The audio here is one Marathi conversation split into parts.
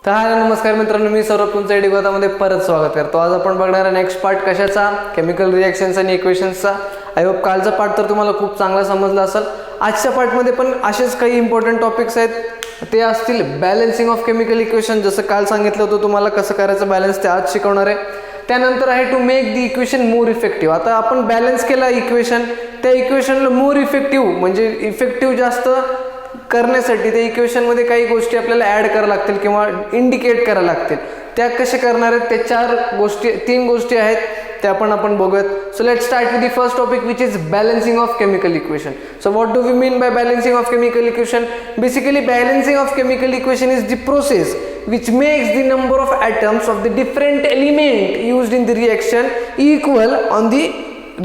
तर हाय नमस्कार मित्रांनो, मी सौरभ तुमचं एडिगोतामध्ये परत स्वागत करतो. आज आपण बघणार आहे नेक्स्ट पार्ट कशाचा, केमिकल रिएक्शन्स आणि इक्वेशन्सचा. आय होप कालचा पार्ट तर तुम्हाला खूप चांगला समजला असेल. आजच्या पार्टमध्ये पण असेच काही इम्पॉर्टंट टॉपिक्स आहेत, ते असतील बॅलन्सिंग ऑफ केमिकल इक्वेशन. जसं काल सांगितलं होतं तुम्हाला कसं करायचं बॅलन्स, ते आज शिकवणार आहे. त्यानंतर आहे to make the equation more effective. आता आपण बॅलन्स केला इक्वेशन, त्या इक्वेशनला मोर इफेक्टिव्ह म्हणजे इफेक्टिव्ह जास्त करण्यासाठी त्या इक्वेशनमध्ये काही गोष्टी आपल्याला ॲड कराव्या लागतील किंवा इंडिकेट कराव्या लागतील. त्या कसे करणार आहेत, ते तीन गोष्टी आहेत, त्या पण आपण बघूयात. So let's start with the first topic which is balancing of chemical equation. So what do we mean by balancing of chemical equation? Basically balancing of chemical equation is the process which makes the number of atoms of the different element used in the reaction equal on the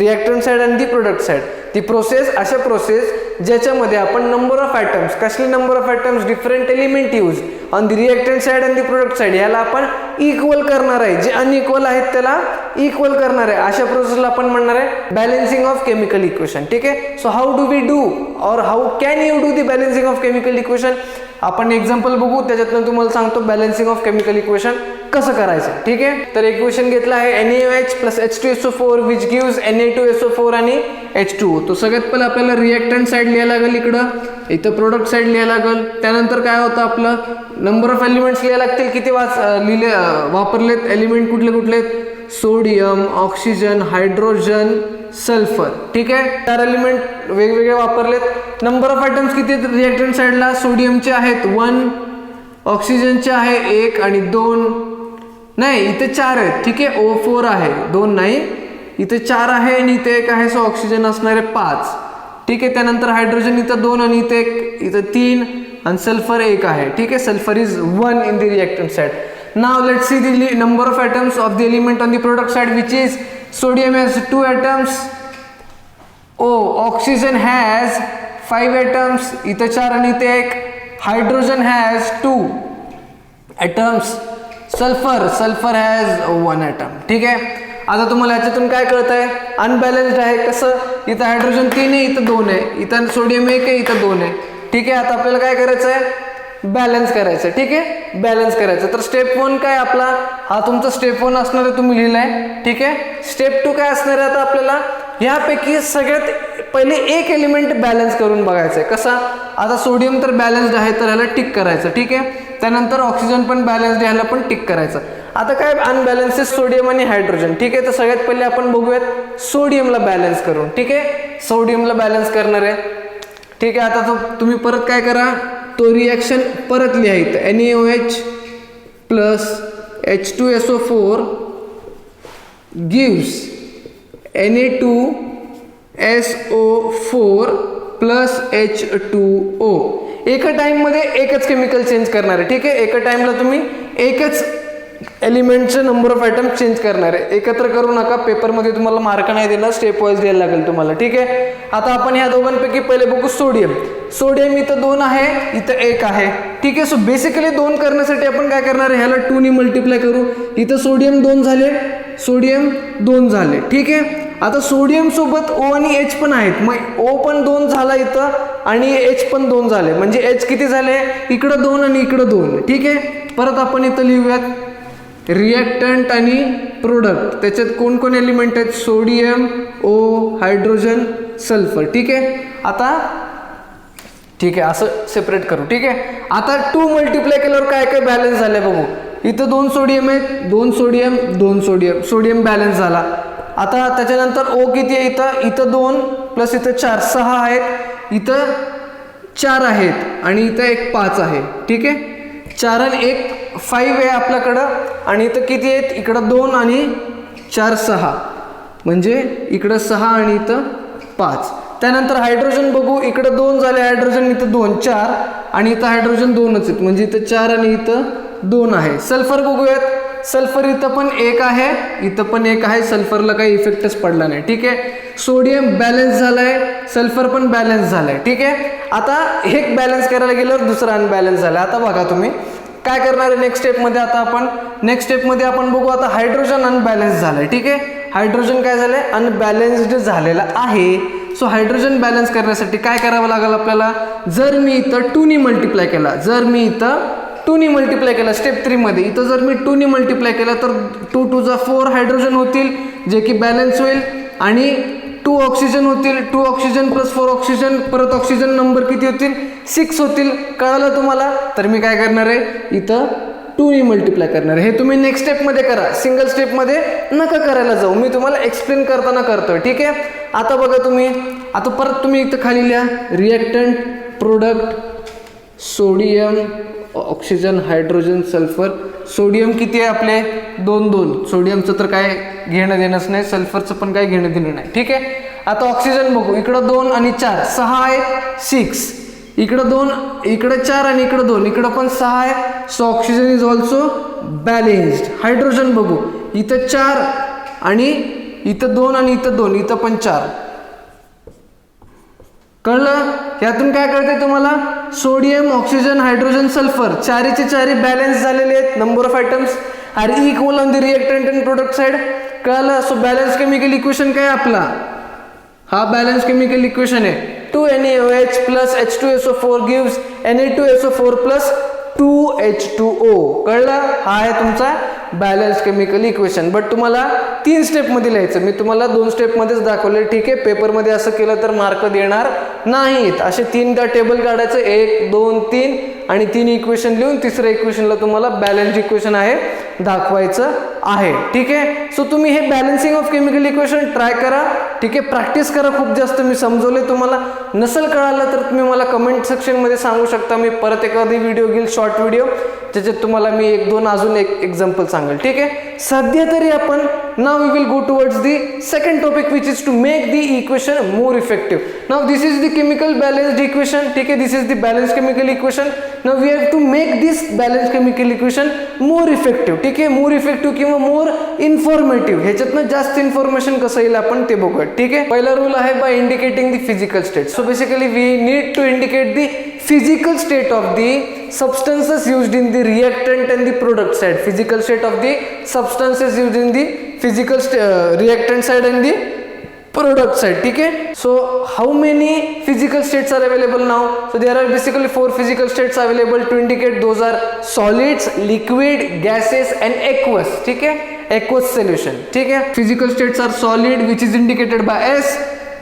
reactant side and the product side. ती प्रोसेस अशा प्रोसेस ज्याच्यामध्ये आपण नंबर ऑफ ॲटम्स, कसले number of atoms, different element use on the reactant side and the product side, ह्याला आपण इक्वल करणार आहे. जे अनइक्वल आहेत त्याला इक्वल करणार आहे. अशा प्रोसेसला आपण म्हणणार आहे बॅलन्सिंग ऑफ केमिकल इक्वेशन. ठीक आहे. So how do we do or how can you do the balancing of chemical equation? आपण एक्झाम्पल बघू, त्याच्यातून तुम्हाला सांगतो बॅलन्सिंग ऑफ केमिकल इक्वेशन कसं करायचं. ठीक आहे. तर इक्वेशन घेतलं आहे NaOH plus H2SO4 which gives Na2SO4 आणि H2O. तो सगळ्यात पहिले आपल्याला रिएक्टंट साईड लिहायला लागेल, इथं प्रोडक्ट साईड लिहायला लागेल. त्यानंतर काय होतं, आपलं नंबर ऑफ एलिमेंट्स लिहायला लागतील. किती वापरलेत एलिमेंट, कुठले सोडियम, ऑक्सिजन, हायड्रोजन, सल्फर. ठीक आहे. 4 एलिमेंट वेगवेगळे वापरलेत. नंबर ऑफ आयटम्स किती आहेत रिएक्टंट साईडला? सोडियमचे आहेत 1, ऑक्सिजनचे आहे 1 आणि 2 नाही, इथे 4 आहेत. ठीक आहे. O4 आहे, 2 नाही, इथे 4 आहे आणि इथे 1 आहे. सो ऑक्सिजन असणार आहे 5. ठीक आहे. त्यानंतर हायड्रोजन इथं 2 आणि इथे 1, इथं 3 आणि सल्फर 1 आहे. ठीक आहे. Sulphur is 1 in the reactant side. Now let's see the number of atoms of the element on the product side, which is sodium has 2 atoms. Oxygen has 5 atoms. इथं 4 आणि इथे 1. Hydrogen has 2 atoms. Sulphur has 1 atom. ठीक आहे. आता तुम्हाला याच्यातून काय कळत आहे, अनबॅलन्स्ड आहे. कसं, इथं हायड्रोजन 3 आहे, इथं 2 आहे, इथं सोडियम 1 आहे, इथं 2 आहे. ठीक आहे. आता आपल्याला काय करायचं आहे, बॅलन्स करायचं. ठीक आहे. बॅलन्स करायचं. तर स्टेप 1 काय आपला, हा तुमचा स्टेप 1 असणार आहे, तुम्ही लिहिलाय. ठीक आहे. स्टेप 2 काय असणार आहे, आता आपल्याला ह्यापैकी सगळ्यात पहिले एक एलिमेंट बॅलन्स करून बघायचं आहे. कसा, आता सोडियम तर बॅलन्स्ड आहे, तर ह्याला टिक करायचं. ठीक आहे. त्यानंतर ऑक्सिजन पण बॅलन्स्ड आहे, ह्याला पण टिक करायचं. आता काय अनबॅलन्स आहे सोडियम आणि हायड्रोजन. ठीक आहे. तर सगळ्यात पहिले आपण बघूयात सोडियमला बॅलन्स करून. ठीक आहे. सोडियमला बॅलन्स करणार आहे. ठीक आहे. आता तुम्ही परत काय करा, तो रिॲक्शन परत लिहायचं. NaOH plus H2SO4 gives Na2SO4 plus H2O. एका टाइममध्ये एकच केमिकल चेंज करणार आहे. ठीक आहे. एका टाइमला तुम्ही एकच एलिमेंटचे नंबर ऑफ आयटम चेंज करणार आहे. एकत्र करू नका, पेपरमध्ये तुम्हाला मार्क नाही देणार, स्टेप वाईज द्यायला लागेल तुम्हाला. ठीक आहे. आता आपण ह्या दोघांपैकी पहिले बघू सोडियम इथं 2 आहे, इथं 1 आहे. ठीक आहे. सो बेसिकली 2 करण्यासाठी आपण काय करणार आहे, ह्याला 2 ने मल्टिप्लाय करू. इथं सोडियम 2 झाले. ठीक आहे. आता सोडियम सोबत O आणि H पण आहेत, मग O पण 2 झाला इथं आणि H पण 2 झाले, म्हणजे H किती झाले, इकडं 2 आणि इकडं 2. ठीक आहे. परत आपण इथं लिहूयात रिएक्टंट आणि प्रोडक्ट. त्याच्यात कोण कोण एलिमेंट आहेत, सोडियम, O, हायड्रोजन, सल्फर. ठीक आहे. आता ठीक आहे, असं सेपरेट करू. ठीक आहे. आता 2 मल्टिप्लाय केल्यावर काय काय बॅलन्स झाले बघू. इथं 2 सोडियम आहेत, 2 सोडियम, सोडियम बॅलन्स झाला. आता त्याच्यानंतर O किती आहे, इथं 2 प्लस इथं 4, 6 आहेत, इथं 4 आहेत आणि इथं 1 5 आहे. ठीक आहे. 4 आणि 1 5 आहे आपल्याकडं आणि इथं किती आहेत, इकडं 2 आणि 4 6, म्हणजे इकडं 6 आणि इथं 5. त्यानंतर हायड्रोजन बघू, इकडं 2 झाले हायड्रोजन, इथं 2 4 आणि इथं हायड्रोजन 2च आहेत, म्हणजे इथं 4 आणि इथं 2 आहे. सल्फर बघूयात. सल्फर इथं पण 1 आहे, इथं पण 1 आहे. सल्फरला काही इफेक्टच पडला नाही. ठीक आहे. सोडियम बॅलन्स झालाय, सल्फर पण बॅलन्स झालाय. ठीक आहे. आता एक बॅलन्स करायला गेल्यावर दुसरा अनबॅलन्स झाला. आता बघा तुम्ही काय करणार आहे नेक्स्ट स्टेपमध्ये आपण बघू. आता हायड्रोजन अनबॅलन्स झालंय. ठीक आहे. हायड्रोजन काय झालंय, अनबॅलन्स्ड झालेला आहे. सो हायड्रोजन बॅलन्स करण्यासाठी काय करावं लागेल आपल्याला, जर मी इथं 2 ने मल्टिप्लाय केला, जर मी इथं 2 ने मल्टिप्लाय केला स्टेप 3 मध्ये, इथं जर मी 2 ने मल्टिप्लाय केला तर 2 2 जा 4 हायड्रोजन होतील जे की बॅलन्स होईल, आणि 2 ऑक्सिजन होतील, 2 ऑक्सिजन प्लस 4 ऑक्सिजन, परत ऑक्सिजन नंबर किती होतील 6 होतील. कळलं तुम्हाला? तर मी काय करणार आहे इथं 2 ने मल्टिप्लाय करणार आहे. हे तुम्ही नेक्स्ट स्टेपमध्ये करा, सिंगल स्टेपमध्ये नका करायला जाऊ, मी तुम्हाला एक्सप्लेन करताना करतोय. ठीक आहे. आता बघा तुम्ही, आता परत तुम्ही इथं खाली लिहा reactant, product, sodium, oxygen, hydrogen, sulphur. Sodium किती आहे आपले 2 सोडियमचं तर काय घेणं देणंच नाही, सल्फरचं पण काय घेणं देणं नाही. ठीक आहे. आता ऑक्सिजन बघू, इकडं 2 आणि 4 6 आहे, 6, इकडं 2, इकडं 4 आणि इकडं 2, इकडं पण 6 आहे. So oxygen is also balanced. Hydrogen बघू, इथं 4 आणि इथं 2 आणि इथं 2, इथं पण 4. कळलं? यातून काय कळतंय तुम्हाला? सोडियम, ऑक्सिजन, हायड्रोजन, सल्फर चारीचे चारी बॅलन्स झालेले आहेत. Number of atoms are equal on the reactant and product side. कळलं? सो बॅलन्स केमिकल इक्वेशन काय आपला? हा बॅलन्स केमिकल इक्वेशन आहे. 2NaOH plus H2SO4 gives Na2SO4 plus 2H2O. कळलं? हा आहे तुमचा बॅलन्स केमिकल इक्वेशन. बट तुम्हाला 3 स्टेपमध्ये लिहायचं, मी तुम्हाला 2 स्टेपमध्येच दाखवले. ठीक आहे. पेपरमध्ये असं केलं तर मार्क देणार नाहीत. असे 3दा टेबल काढायचं, 1 2 3 आणि 3 इक्वेशन लिहून तिसऱ्या इक्वेशनला तुम्हाला बॅलन्स इक्वेशन आहे दाखवायचं आहे. ठीक आहे. सो तुम्ही हे balancing of chemical equation try करा. ठीक आहे. प्रॅक्टिस करा खूप जास्त. मी समजवले तुम्हाला. नसेल कळालं तर तुम्ही मला कमेंट सेक्शनमध्ये सांगू शकता. मी परत एखादी व्हिडिओ घेईल, शॉर्ट व्हिडिओ, ज्याच्यात तुम्हाला मी 1-2 अजून एक एक्झाम्पल सांगेल. ठीक आहे. सध्या तरी आपण now we will go towards the second topic which is to make the equation more effective. Now this is the chemical balanced equation. ठीक आहे. This is the balance chemical equation. Now we have to make this balance chemical equation more effective. ठीक आहे. मोर इफेक्टिव्ह किंवा मोर इन्फॉर्मेटिव्ह, ह्याच्यातनं जास्त इन्फॉर्मेशन कसं येईल आपण ते बघूया. ठीक आहे. पहिला रूल आहे by indicating the physical state. So basically we need to indicate the physical state of the substances used in the reactant and the product side. Physical state of the substances used in the physical reactant side and the product side. ठीक है. So how many physical states are available now? So there are basically 4 physical states available to indicate. Those are solids, liquid, gases and aqueous. ठीक है. Aqueous solution. ठीक है. Physical states are solid, which is indicated by S,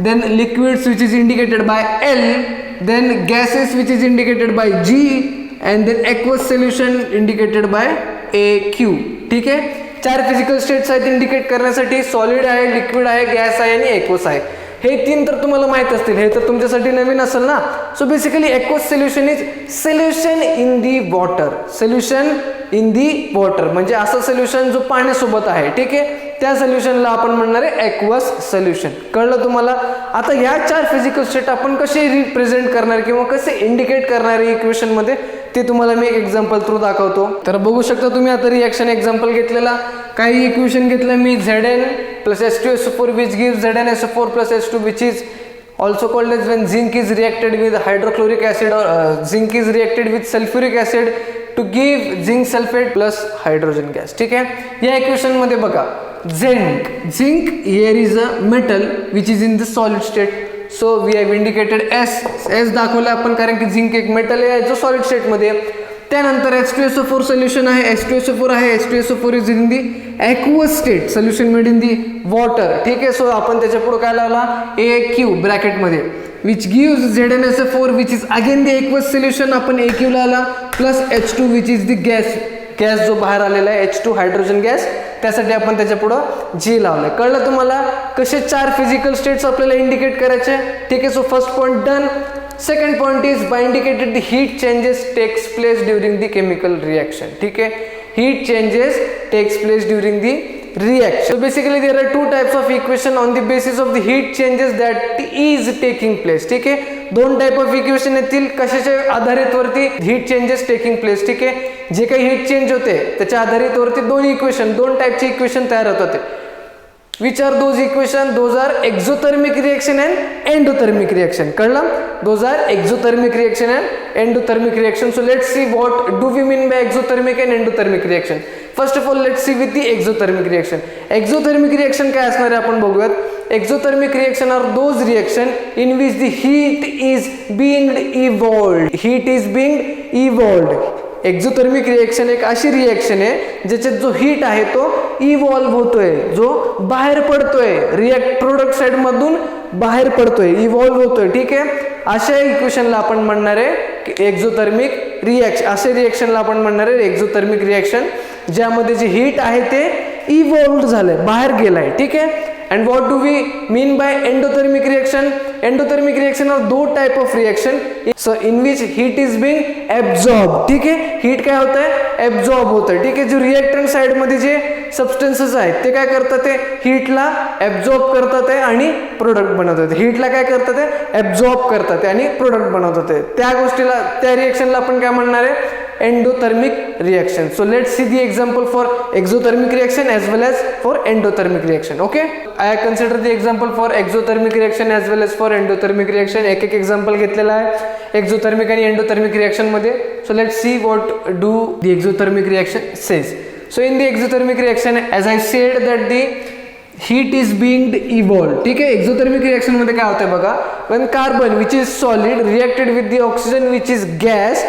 then liquids which is indicated by L, then gases which is indicated by G, and then aqueous solution indicated by AQ. ठीक आहे. 4 फिजिकल स्टेट्स आहेत इंडिकेट करण्यासाठी. सॉलिड आहे, लिक्विड आहे, गॅस आहे आणि एक्वस आहे. हे 3 तर तुम्हाला माहित असतील, हे तर तुमच्यासाठी नवीन असेल ना. So basically aqueous solution is solution in the water. Solution in the water म्हणजे असं सोल्युशन जो पाण्यासोबत आहे. ठीक आहे. त्या सोल्युशनला आपण म्हणणार आहे एक्वस सोल्युशन. कळलं तुम्हाला? आता ह्या 4 फिजिकल स्टेट आपण कसे रिप्रेझेंट करणार किंवा कसे इंडिकेट करणार आहे इक्वेशन मध्ये, ते तुम्हाला मी एक एक्झाम्पल थ्रू दाखवतो. तर बघू शकता तुम्ही आता रिएक्शन एक्झाम्पल घेतलेला. काही इक्वेशन घेतलं मी Zn plus H2SO4 which gives ZnSO4 plus H2 which is also called as when zinc is reacted with hydrochloric acid or zinc is reacted with sulfuric acid to give zinc sulfate plus hydrogen gas. ठीक आहे. या इक्वेशन मध्ये बघा zinc here is a metal which is in the solid state. So we have indicated S दाखवलं आपण कारण की झिंक एक मेटल आहे जो सॉलिड स्टेट मध्ये. त्यानंतर H2SO4 सोल्युशन आहे. H2SO4 आहे. H2SO4 is in the aqueous state, solution made in the water. ठीक आहे. सो आपण त्याच्या पुढे काय लावला AQ ब्रॅकेट मध्ये, which gives ZnSO4 which is again the aqueous solution. आपण AQ लावला plus H2 which is the gas जो बाहेर आलेला आहे H2 हायड्रोजन गॅस, त्यासाठी आपण त्याच्या पुढं G लावलंय. कळलं तुम्हाला कसे 4 फिजिकल स्टेट्स आपल्याला इंडिकेट करायचे. ठीक आहे. So first point done. Second point is by indicated the heat changes takes place during the chemical reaction. ठीक है. Heat changes takes place during the reaction. So basically there are 2 types of equation on the basis of the heat changes that is taking place. ठीक है. 2 टाइप ऑफ इक्वेशन येतील कशाच्या आधारित वरती हीट चेंजेस टेकिंग प्लेस. ठीक आहे. जे काही हीट चेंज होते त्याच्या आधारित वरती 2 इक्वेशन, 2 टाइपचे इक्वेशन तयार होत होते. Which are those equation? Those are exothermic reaction and endothermic reaction. कळलं? Those are exothermic reaction and endothermic reaction. So let's see what do we mean by exothermic and endothermic reaction. First of all, let's see with the exothermic reaction. Exothermic reaction काय असणार आहे आपण बघूयात. Exothermic reaction are those reaction in which the heat is being evolved. Heat is being evolved. Exothermic reaction एक अशी रिएक्शन आहे ज्याच्यात जो हीट आहे तो इव्हॉल्व्ह होतोय, जो बाहेर पडतोय, प्रोडक्ट साइड मधून बाहेर पडतोय, इव्हॉल्व्ह होतोय. ठीक आहे, अशा इक्वेशनला आपण म्हणणार आहे एक्झोथर्मिक रिएक्शन. असे रिएक्शनला आपण म्हणणार आहे एक्झोथर्मिक रिएक्शन, ज्यामध्ये जे हीट आहे ते इव्हॉल्व्ह झालंय, बाहेर गेलाय. ठीक आहे. And what do we mean by endothermic reaction? Endothermic reaction are two type of reaction, so in which heat is being absorbed. ठीक है, heat काय होत आहे, absorb होत आहे. ठीक आहे, जो रिएक्टंट साइड मध्ये जे सबस्टन्सेस आहेत ते काय करतात, ते हीटला ऍब्झॉर्ब करतात आणि प्रोडक्ट बनवतात. हीटला काय करतात, ते ऍब्झॉर्ब करतात आणि प्रोडक्ट बनवतात. त्या गोष्टीला, त्या रिएक्शनला आपण काय म्हणणार आहे, endothermic reaction. So let's see the example for exothermic reaction as well as for endothermic reaction. Okay, I consider the example for exothermic reaction as well as for endothermic reaction. एक एक example घेतलेला आहे exothermic आणि endothermic reaction मध्ये. So let's see what do the exothermic reaction says. So in the exothermic reaction, as I said that the heat is being evolved. ठीक आहे, exothermic reaction मध्ये काय होतंय बघा, when carbon which is solid reacted with the oxygen which is gas,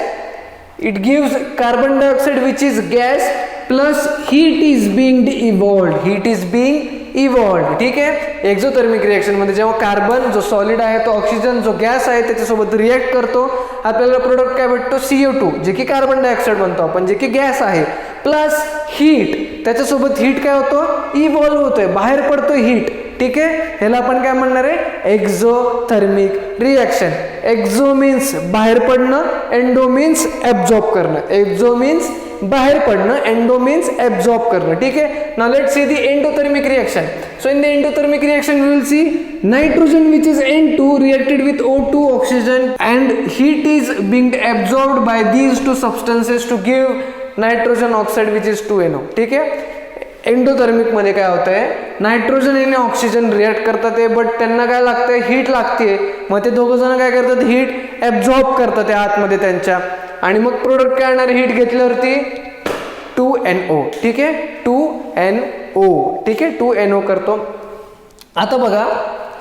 it gives carbon dioxide which is gas plus heat is being evolved. Heat is being evolved. ठीक आहे, एक्झोथर्मिक रिएक्शन मध्ये जेव्हा कार्बन जो सॉलिड आहे तो ऑक्सिजन जो गॅस आहे त्याच्यासोबत रिएक्ट करतो, आपल्याला प्रोडक्ट काय भेटतो, CO2, जे की कार्बन डायऑक्साइड म्हणतो आपण, जे की गॅस आहे, प्लस हीट, त्याच्यासोबत हीट काय होतो, इव्हॉल्व्ह होतोय, बाहेर पडतोय हीट. ठीक आहे, ह्याला आपण काय म्हणणार आहे, एक्झोथर्मिक रिएक्शन. एक्झो मीन्स बाहेर पडणं, एंडो मीन्स ऍब्झॉर्ब करणं. एक्झो मीन्स बाहेर पडणं, एंडो मीन्स ऍब्झॉर्ब करणं. ठीक आहे, now let's see the endothermic reaction. So in the endothermic reaction we will see nitrogen which is N2 reacted with O2 oxygen and heat is being absorbed by these two substances to give nitrogen oxide which is 2NO. ठीक आहे, एंडोथर्मिक मध्ये काय होतंय, नायट्रोजन आणि ऑक्सिजन रिएक्ट करतात, बट त्यांना काय लागतंय, हीट लागते. मग ते दोघं जण काय करतात, हीट ऍब्झॉर्ब करतात आतमध्ये त्यांच्या, आणि मग प्रोडक्ट काय येणार, हीट घेतल्यावरती 2NO. ठीक आहे, 2NO. ठीक आहे, 2NO करतो. आता बघा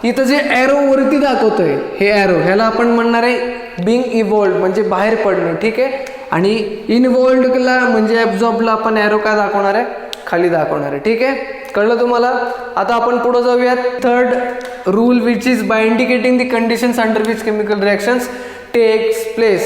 इथं जे एरो वरती दाखवतोय, हे एरो, ह्याला आपण म्हणणार आहे बिंग इव्हॉल्व्ड, म्हणजे बाहेर पडणं. ठीक आहे, आणि इनव्हॉल्वडला म्हणजे ऍब्झॉर्बला आपण एरो काय दाखवणार आहे, खाली दाखवणार आहे. ठीक आहे, कळलं तुम्हाला. आता आपण पुढे जाऊयात. Third rule which is by indicating the conditions under which chemical reactions takes place.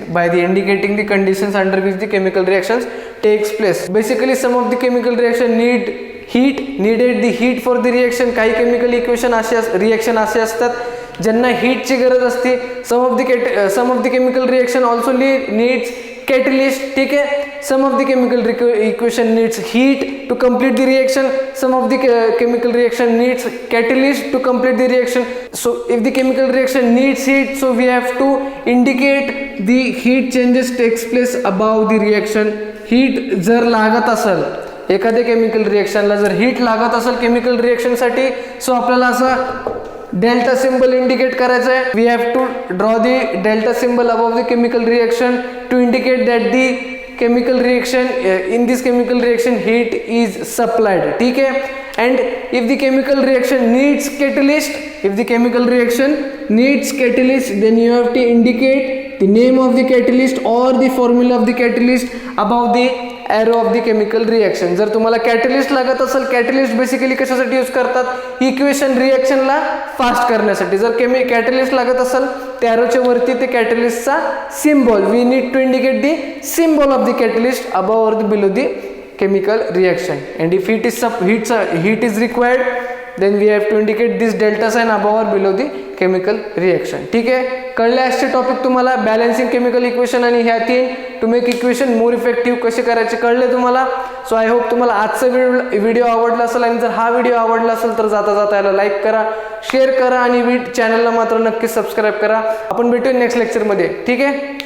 By the indicating the conditions under which the chemical reactions takes place. Basically some of the chemical reaction need heat, needed the heat for the reaction. काही केमिकल इक्वेशन असे रिएक्शन असे असतात ज्यांना हीटची गरज असते. Some of the chemical reaction also needs catalyst. ठीक है, some of the chemical equation needs heat to complete the reaction, some of the chemical reaction needs catalyst to complete the reaction. So if the chemical reaction needs heat, so we have to indicate the heat changes takes place above the reaction. heat जर लागत असेल एखाद्या केमिकल रिएक्शनला, जर हीट लागत असेल केमिकल रिएक्शन साठी, सो आपल्याला असं डेल्टा सिंबल इंडिकेट करायचं आहे. We have to draw the delta symbol above the chemical reaction to indicate that the chemical reaction, in this chemical reaction heat is supplied. ठीक है, and if the chemical reaction needs catalyst, if the chemical reaction needs catalyst, then you have to indicate the name of the catalyst or the formula of the catalyst above the arrow of the chemical reaction. जर तुम्हाला कॅटलिस्ट लागत असेल, कॅटलिस्ट बेसिकली कशासाठी यूज करतात, इक्वेशन रिएक्शनला फास्ट करण्यासाठी. जर कॅटलिस्ट लागत असेल त्या एरोच्या वरती ते कॅटलिस्टचा symbol, we need to indicate the symbol of the catalyst above और below the chemical reaction. And if heat is required, then we have to indicate this delta sign above or below the chemical reaction. ठीक है, कळले आजचे टॉपिक तुम्हाला, बॅलन्सिंग केमिकल इक्वेशन आणि ह्या तीन to make equation more effective कसे करायचे कळले तुम्हाला. सो आय होप तुम्हाला आजचा व्हिडिओ आवडला असेल, आणि जर हा व्हिडिओ आवडला असेल तर जाता जाता याला लाईक करा, शेअर करा, आणि चॅनलला मात्र नक्की सबस्क्राईब करा. आपण भेटूया नेक्स्ट लेक्चरमध्ये. ठीक आहे.